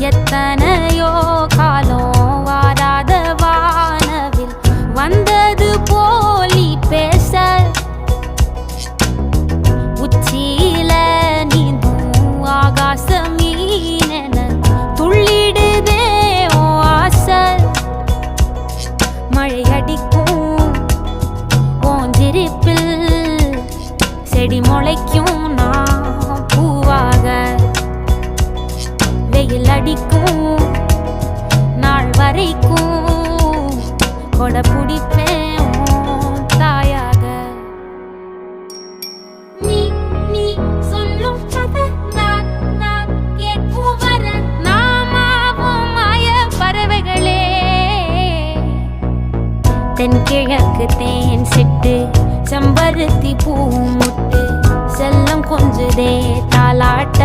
எத்தனையோ காலம் வாராத வானவில் வந்தது போலி பேச உச்சியில நீந்தும் ஆகாச மீனென துள்ளிடுதே ஓ ஆசை மழை அடிக்கும் ஓஞ்சிருப்பில் செடி முளைக்கும் நான் பூவாக வெயில் அடிக்கும் நாள் வரைக்கும் கொடை பிடிப்பேன் தாயாக நீ நீ சொல்லும் கதை நான் நான் கேட்கும் வர நாமாவும் மாய பறவைகளே தென்கிழக்கு தேன் சிட்டு செம்பருத்தி பூ முட்டு செல்லம் கொஞ்சுதே தாலாட்ட